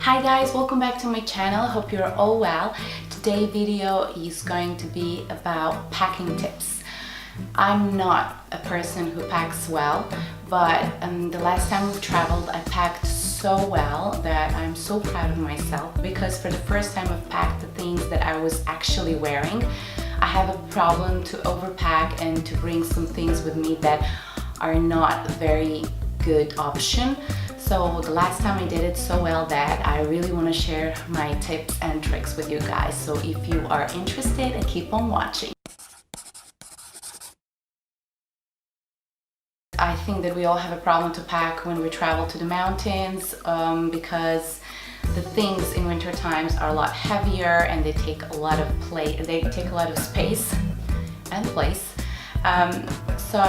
Hi guys, welcome back to my channel. Hope you're all well. Today's video is going to be about packing tips. I'm not a person who packs well, but the last time we traveled I packed so well that I'm so proud of myself, because for the first time I've packed the things that I was actually wearing. I have a problem to overpack and to bring some things with me that are not very good option. So the last time I did it so well that I really want to share my tips and tricks with you guys. So if you are interested, keep on watching. I think that we all have a problem to pack when we travel to the mountains because the things in winter times are a lot heavier and they take a lot of space and place. So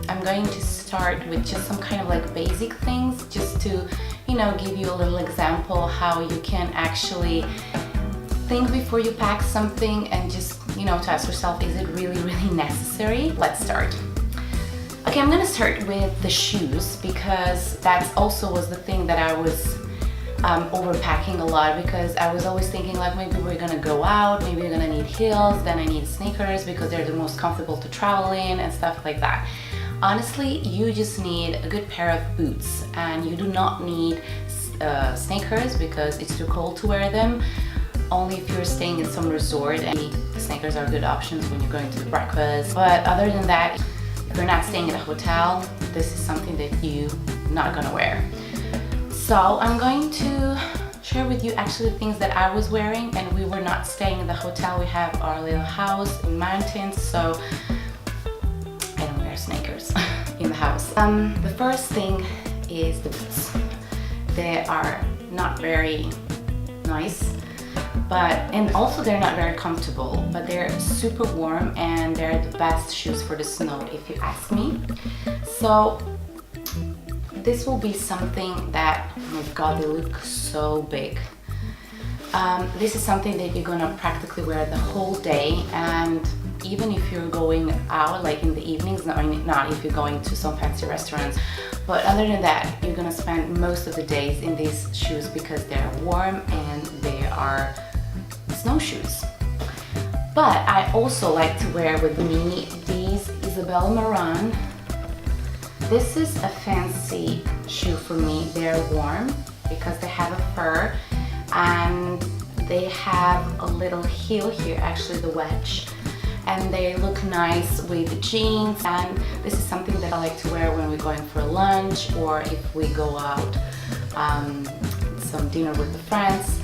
I'm going to start with just some kind of like basic things, just to, give you a little example how you can actually think before you pack something and just, to ask yourself, is it really necessary? Let's start. Okay, I'm gonna start with the shoes, because that's also was the thing that I was overpacking a lot, because I was always thinking like, maybe we're gonna go out, maybe we're gonna need heels, then I need sneakers because they're the most comfortable to travel in and stuff like that. Honestly, you just need a good pair of boots, and you do not need sneakers because it's too cold to wear them. Only if you're staying in some resort, and sneakers are good options when you're going to the breakfast. But other than that, if you're not staying in a hotel, this is something that you're not gonna wear. So I'm going to share with you actually the things that I was wearing, and we were not staying in the hotel. We have our little house in mountains, so I don't wear sneakers in the house. The first thing is the boots. They are not very nice, and also they're not very comfortable, but they're super warm and they're the best shoes for the snow, if you ask me. So this will be something that, oh my god, they look so big. This is something that you're gonna practically wear the whole day, and even if you're going out like in the evenings, not if you're going to some fancy restaurants, but other than that, you're gonna spend most of the days in these shoes because they're warm and they are snowshoes. But I also like to wear with me these Isabella Marant. This is a fancy shoe for me. They're warm because they have a fur, and they have a little heel here, actually the wedge, and they look nice with jeans. And this is something that I like to wear when we're going for lunch, or if we go out some dinner with the friends.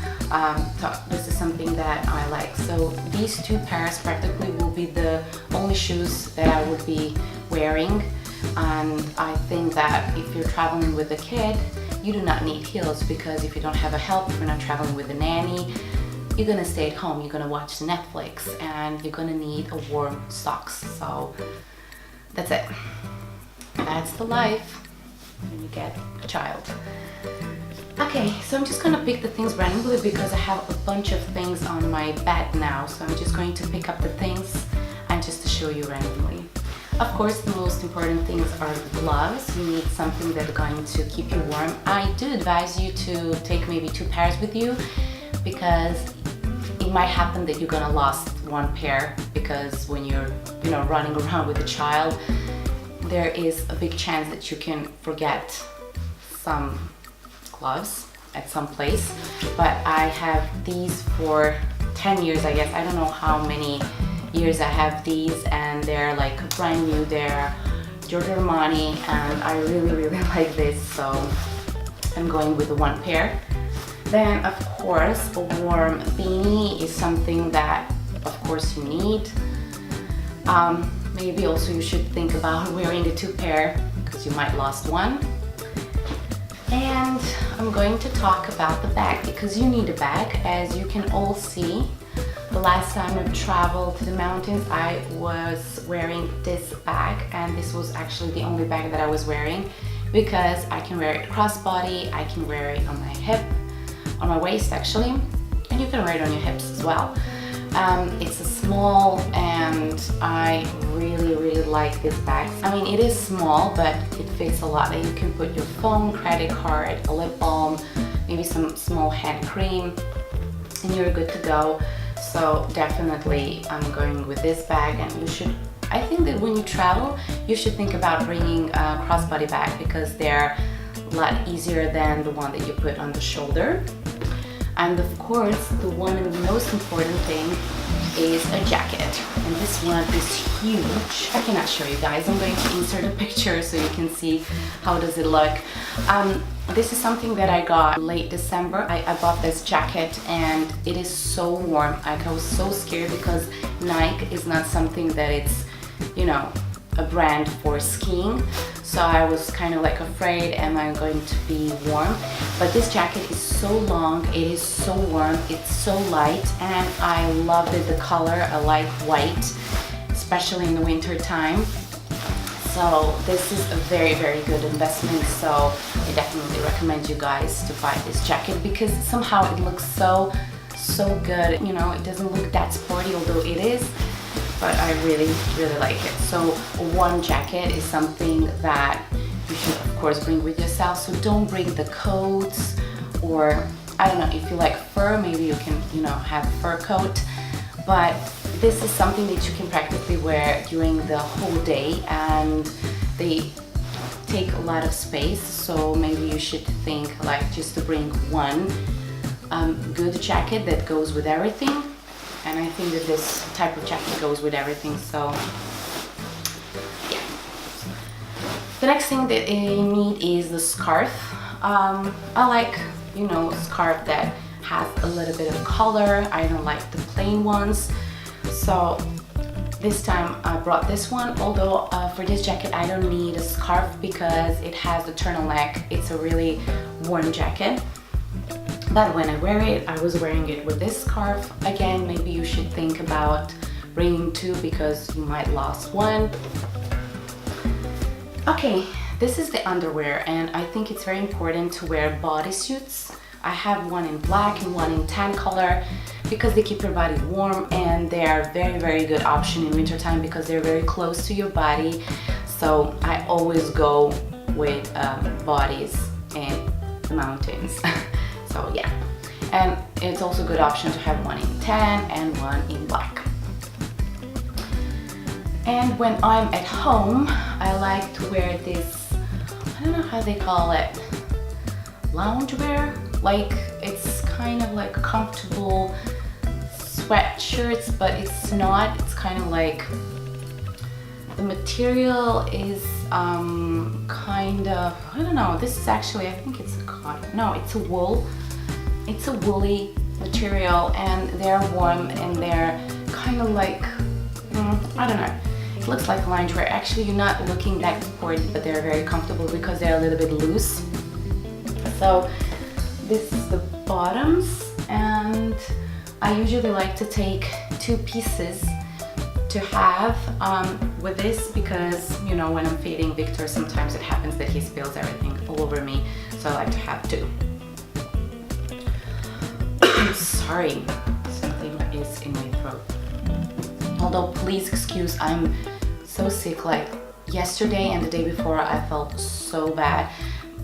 So this is something that I like. So these two pairs practically will be the only shoes that I would be wearing. And I think that if you're traveling with a kid, you do not need heels, because if you don't have a help, if you're not traveling with a nanny, you're gonna stay at home, you're gonna watch Netflix, and you're gonna need a warm socks. So that's it. That's the life when you get a child. Okay, so I'm just gonna pick the things randomly because I have a bunch of things on my bed now. So I'm just going to pick up the things and just to show you randomly. Of course, the most important things are the gloves. You need something that's going to keep you warm. I do advise you to take maybe 2 pairs with you, because it might happen that you're gonna lost one pair, because when you're running around with a child, there is a big chance that you can forget some gloves at some place. But I have these for 10 years, I guess. I don't know how many years I have these, and they're like brand new. They're Giorgio Armani, and I really like this, so I'm going with the 1 pair. Then of course a warm beanie is something that of course you need. Maybe also you should think about wearing the 2 pair, because you might lost one. And I'm going to talk about the bag, because you need a bag. As you can all see, the last time I traveled to the mountains, I was wearing this bag, and this was actually the only bag that I was wearing, because I can wear it crossbody, I can wear it on my hip, on my waist actually, and you can wear it on your hips as well. It's a small, and I really like this bag. I mean, it is small, but it fits a lot. You can put your phone, credit card, a lip balm, maybe some small hand cream, and you're good to go. So definitely I'm going with this bag, and you should, I think that when you travel, you should think about bringing a crossbody bag because they're a lot easier than the one that you put on the shoulder. And of course, the one and the most important thing is a jacket. And this one is huge. I cannot show you guys. I'm going to insert a picture so you can see how does it look. This is something that I got late December. I bought this jacket and it is so warm. Like, I was so scared because Nike is not something that it's, you know, a brand for skiing. So I was kind of like afraid, am I going to be warm? But this jacket is so long, it is so warm, it's so light, and I love the color. I like white, especially in the winter time. So this is a very, very good investment. So I definitely recommend you guys to buy this jacket because somehow it looks so good. You know, it doesn't look that sporty, although it is, but I really, really like it. So one jacket is something that you should of course bring with yourself. So don't bring the coats, or I don't know, if you like fur, maybe you can, you know, have a fur coat. But this is something that you can practically wear during the whole day, and they take a lot of space. So maybe you should think like just to bring one good jacket that goes with everything. And I think that this type of jacket goes with everything, so yeah. The next thing that you need is the scarf. I like, you know, a scarf that has a little bit of color. I don't like the plain ones. So this time I brought this one, although for this jacket I don't need a scarf because it has the turtleneck. It's a really warm jacket. But when I wear it, I was wearing it with this scarf. Again, maybe you should think about bringing two because you might lose one. Okay, this is the underwear, and I think it's very important to wear bodysuits. I have one in black and one in tan color because they keep your body warm, and they are very, very good option in wintertime because they're very close to your body. So I always go with bodies in the mountains. So yeah, and it's also a good option to have one in tan and one in black. And when I'm at home, I like to wear this, I don't know how they call it, loungewear. Like, it's kind of like comfortable sweatshirts, but it's not. It's kind of like, the material is kind of, I don't know, this is actually, I think it's a cotton, no, it's a wool. It's a woolly material, and they're warm, and they're kind of like, I don't know, it looks like lingerie. Actually, you're not looking that sporty, but they're very comfortable because they're a little bit loose. So this is the bottoms, and I usually like to take two pieces to have with this because, you know, when I'm feeding Victor, sometimes it happens that he spills everything all over me, so I like to have two. Sorry, something is in my throat. Although please excuse, I'm so sick. Like yesterday and the day before, I felt so bad.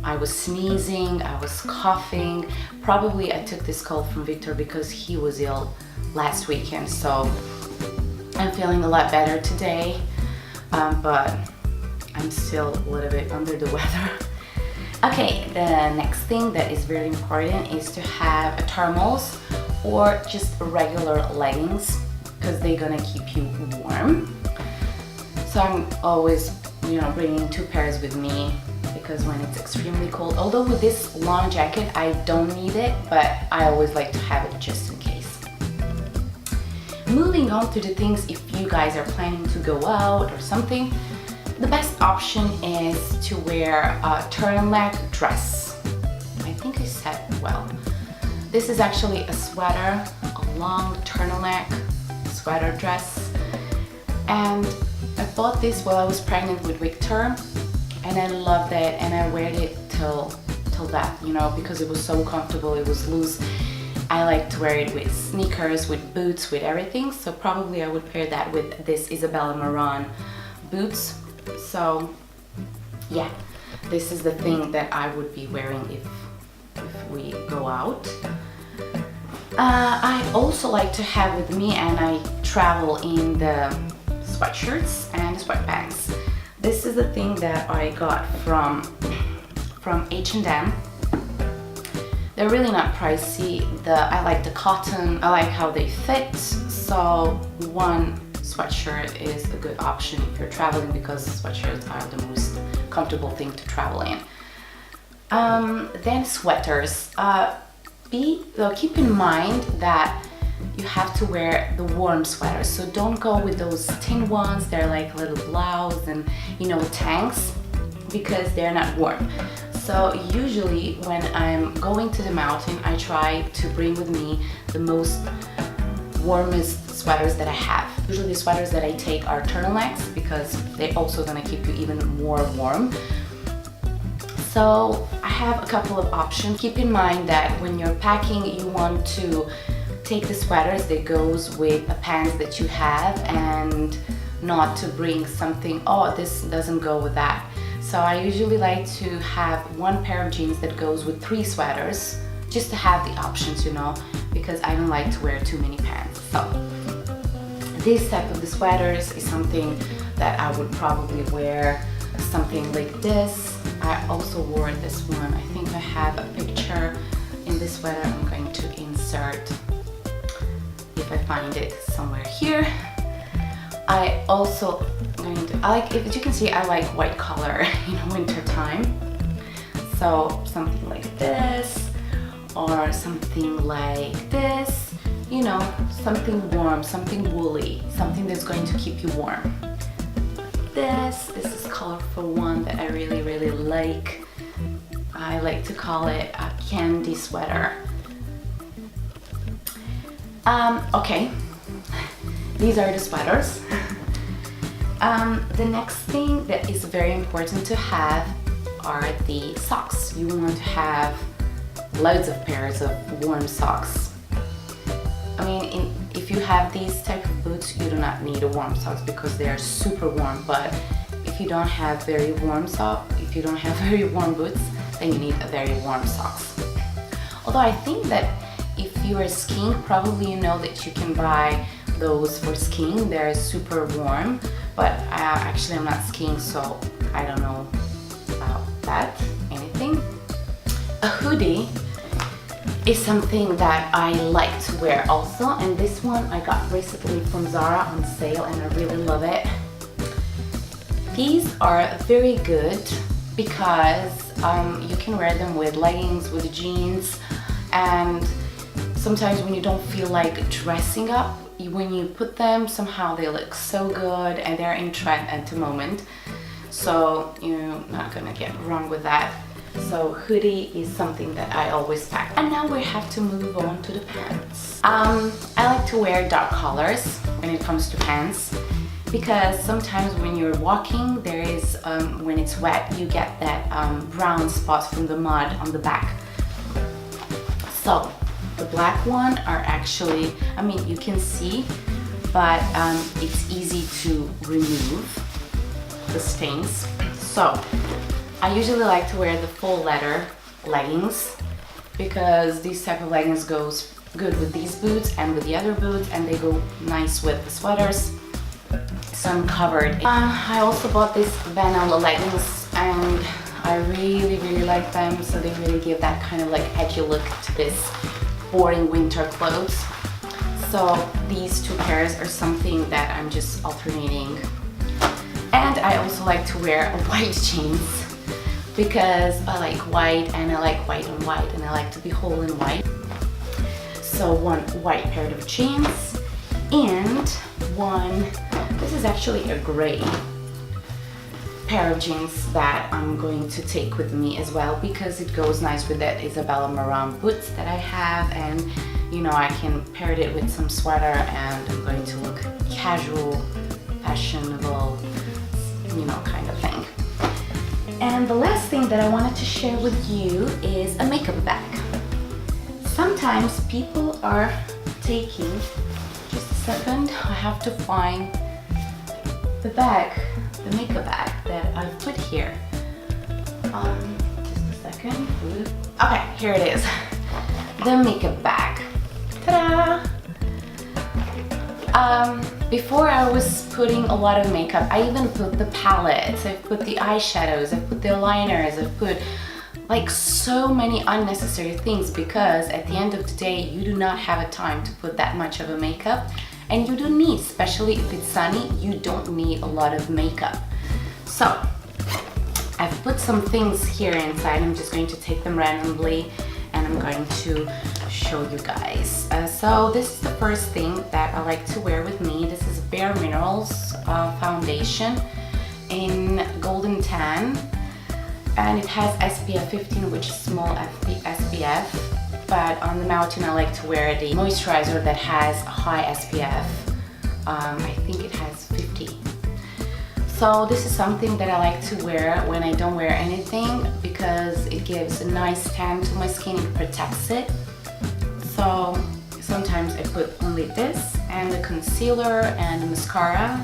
I was sneezing, I was coughing. Probably I took this cold from Victor because he was ill last weekend, so I'm feeling a lot better today, but I'm still a little bit under the weather. Okay, the next thing that is very important is to have thermals or just regular leggings because they're gonna keep you warm. So I'm always, you know, bringing two pairs with me because when it's extremely cold, although with this long jacket I don't need it, but I always like to have it just in case. Moving on to the things, if you guys are planning to go out or something, the best option is to wear a turtleneck dress. I think I said well. This is actually a sweater, a long turtleneck sweater dress. And I bought this while I was pregnant with Victor, and I loved it, and I wear it till death, you know, because it was so comfortable, it was loose. I like to wear it with sneakers, with boots, with everything. So probably I would pair that with this Isabella Marant boots. So yeah, this is the thing that I would be wearing if we go out. I also like to have with me, and I travel in the sweatshirts and sweatpants. This is the thing that I got from H&M. They're really not pricey. I like the cotton, I like how they fit, so one sweatshirt is a good option if you're traveling, because sweatshirts are the most comfortable thing to travel in. Then sweaters. Keep in mind that you have to wear the warm sweaters, so don't go with those thin ones. They're like little blouse and tanks, because they're not warm. So usually when I'm going to the mountain, I try to bring with me the most warmest sweaters that I have. Usually the sweaters that I take are turtlenecks, because they're also gonna keep you even more warm. So I have a couple of options. Keep in mind that when you're packing, you want to take the sweaters that goes with the pants that you have, and not to bring something, oh, this doesn't go with that. So I usually like to have one pair of jeans that goes with 3 sweaters, just to have the options, because I don't like to wear too many pants. So this type of the sweaters is something that I would probably wear, something like this. I also wore this one. I think I have a picture in this sweater. I'm going to insert, if I find it, somewhere here. I also if you can see, I like white color in winter time. So something like this, or something like this, something warm, something woolly, something that's going to keep you warm. This is a colorful one that I really, really like. I like to call it a candy sweater. Okay, these are the sweaters. The next thing that is very important to have are the socks. You want to have loads of pairs of warm socks. I mean, if you have these type of boots, you do not need a warm socks, because they are super warm. But if you don't have very warm boots, then you need a very warm socks. Although I think that if you are skiing, probably you know that you can buy those for skiing. They're super warm, but actually I'm not skiing, so I don't know about that, anything. A hoodie is something that I like to wear also, and this one I got recently from Zara on sale, and I really love it. These are very good because you can wear them with leggings, with jeans, and sometimes when you don't feel like dressing up, when you put them, somehow they look so good, and they're in trend at the moment, so you're not gonna get wrong with that. So hoodie is something that I always pack. And now we have to move on to the pants. I like to wear dark colors when it comes to pants, because sometimes when you're walking, there is when it's wet, you get that brown spots from the mud on the back. So the black one are actually, I mean, you can see, but it's easy to remove the stains. So I usually like to wear the full leather leggings, because these type of leggings goes good with these boots and with the other boots, and they go nice with the sweaters, so I'm covered. I also bought these vanilla leggings, and I really, really like them, so they really give that kind of like edgy look to this boring winter clothes. So these 2 pairs are something that I'm just alternating. And I also like to wear white jeans, because I like white, and I like white on white, and I like to be whole in white. So one white pair of jeans, and this is actually a gray pair of jeans that I'm going to take with me as well, because it goes nice with that Isabella Marant boots that I have, and I can pair it with some sweater, and I'm going to look casual, fashionable, kind of thing. And the last thing that I wanted to share with you is a makeup bag. Sometimes people are taking, just a second, I have to find the bag, the makeup bag that I've put here. Just a second. second. Okay, here it is. The makeup bag. Ta-da! Before I was putting a lot of makeup. I even put the palettes, I've put the eyeshadows, I've put the liners, I've put like so many unnecessary things, because at the end of the day you do not have a time to put that much of a makeup, and you don't need, especially if it's sunny, you don't need a lot of makeup. So I've put some things here inside. I'm just going to take them randomly and I'm going to show you guys. So this is the first thing that I like to wear with me. This is Bare Minerals foundation in Golden Tan, and it has SPF 15, which is small SPF, but on the mountain I like to wear the moisturizer that has high SPF. I think it has 50. So this is something that I like to wear when I don't wear anything, because it gives a nice tan to my skin, it protects it. So sometimes I put only this and the concealer and the mascara,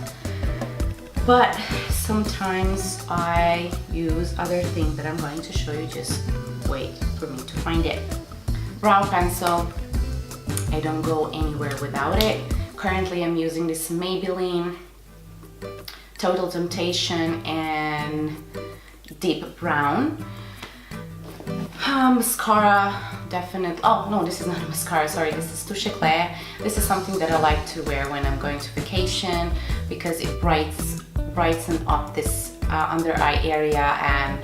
but sometimes I use other things that I'm going to show you. Just wait for me to find it. Brow pencil, I don't go anywhere without it. Currently I'm using this Maybelline Total Temptation and Deep Brown. Mascara, definitely. Oh no, this is not a mascara, sorry, this is Touche Eclair. This is something that I like to wear when I'm going to vacation, because it brightens up this under eye area, and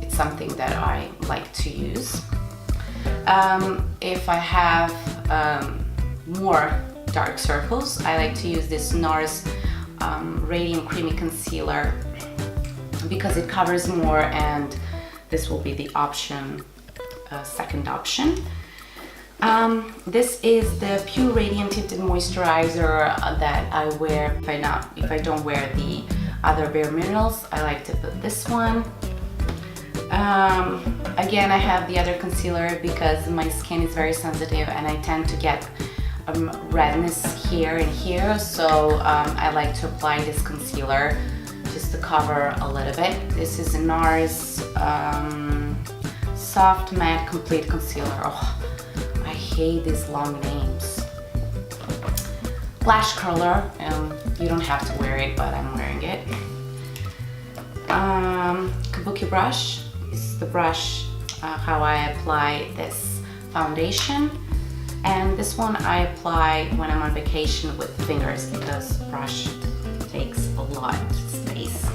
it's something that I like to use. If I have more dark circles, I like to use this NARS Radiant Creamy Concealer, because it covers more, and this will be the option, second option. This is the Pure Radiant Tinted Moisturizer that I wear if I don't wear the other Bare Minerals. I like to put this one. Again, I have the other concealer because my skin is very sensitive and I tend to get redness here and here, so I like to apply this concealer just to cover a little bit. This is a NARS Soft Matte Complete Concealer. Oh, I hate these long names. Lash curler, you don't have to wear it, but I'm wearing it. Kabuki brush is the brush how I apply this foundation. And this one I apply when I'm on vacation with fingers, because brush takes a lot of space.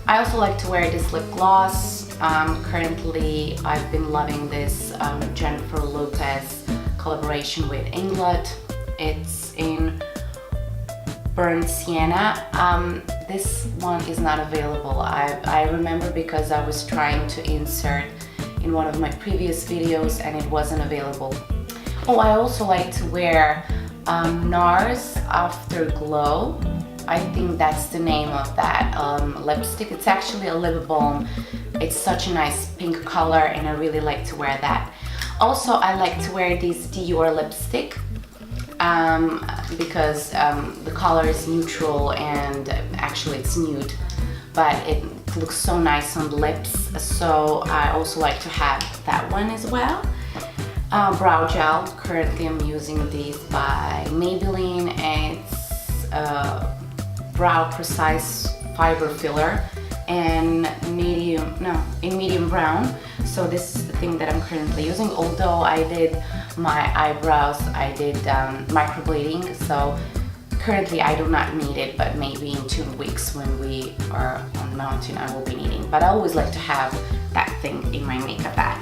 I also like to wear this lip gloss. Currently I've been loving this Jennifer Lopez collaboration with Inglot. It's in Burnt Sienna. This one is not available. I remember because I was trying to insert in one of my previous videos and it wasn't available. Oh, I also like to wear NARS Afterglow. I think that's the name of that lipstick. It's actually a lip balm. It's such a nice pink color and I really like to wear that. Also, I like to wear this Dior lipstick because the color is neutral and actually it's nude, but it looks so nice on the lips. So I also like to have that one as well. Brow gel, currently I'm using these by Maybelline. It's Brow Precise Fiber Filler and in medium brown. So this is the thing that I'm currently using. Although I did my eyebrows, I did microblading, so currently I do not need it, but maybe in 2 weeks when we are on the mountain I will be needing. But I always like to have that thing in my makeup bag.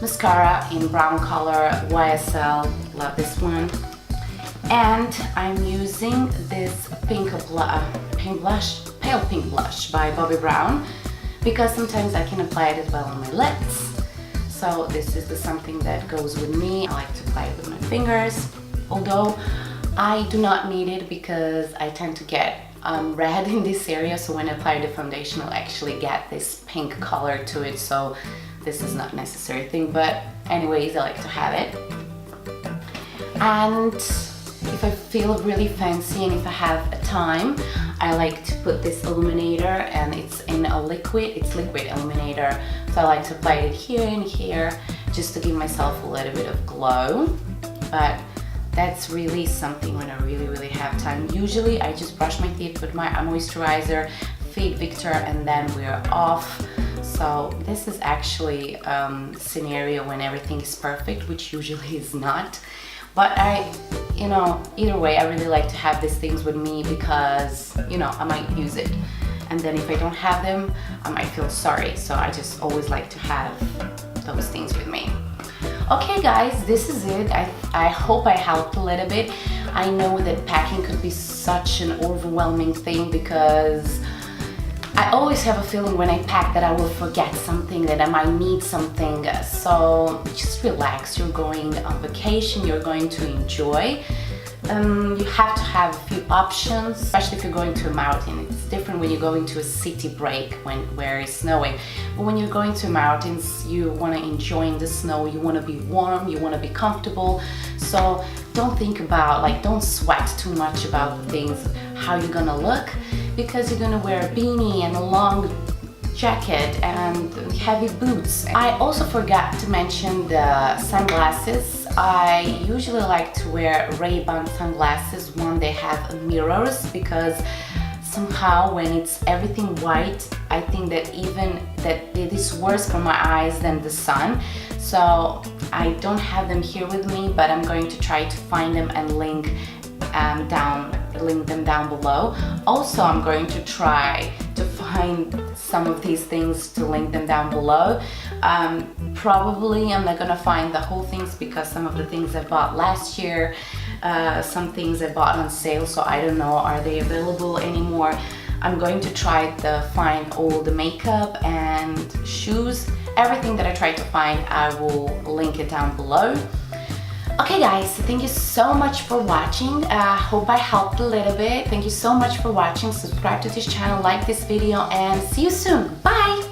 Mascara in brown color, YSL, love this one. And I'm using this pale pink blush by Bobbi Brown, because sometimes I can apply it as well on my lips. So this is something that goes with me. I like to apply it with my fingers, although I do not need it because I tend to get red in this area, so when I apply the foundation I'll actually get this pink color to it, so this is not a necessary thing, but anyways, I like to have it. And if I feel really fancy and if I have a time, I like to put this illuminator, and it's in a liquid, it's liquid illuminator, so I like to apply it here and here just to give myself a little bit of glow. But that's really something when I really have time. Usually I just brush my teeth with my moisturizer, feed Victor, and then we're off. So this is actually a scenario when everything is perfect, which usually is not. But either way, I really like to have these things with me because, I might use it. And then if I don't have them, I might feel sorry. So I just always like to have those things with me. Okay guys, this is it. I hope I helped a little bit. I know that packing could be such an overwhelming thing because I always have a feeling when I pack that I will forget something, that I might need something. So just relax. You're going on vacation, you're going to enjoy. You have to have a few options, especially if you're going to a mountain. It's different when you're going to a city break where it's snowing. But when you're going to mountains, you want to enjoy the snow, you want to be warm, you want to be comfortable. So don't think about, don't sweat too much about the things, how you're gonna look, because you're gonna wear a beanie and a long jacket and heavy boots. I also forgot to mention the sunglasses. I usually like to wear Ray-Ban sunglasses when they have mirrors, because somehow when it's everything white, I think that it is worse for my eyes than the sun. So I don't have them here with me, but I'm going to try to find them and link them down below. Also, I'm going to try to find some of these things to link them down below. Probably I'm not gonna find the whole things because some of the things I bought last year, some things I bought on sale, so I don't know, are they available anymore? I'm going to try to find all the makeup and shoes. Everything that I try to find, I will link it down below. Okay guys, thank you so much for watching. Hope I helped a little bit. Thank you so much for watching. Subscribe to this channel, like this video, and see you soon. Bye!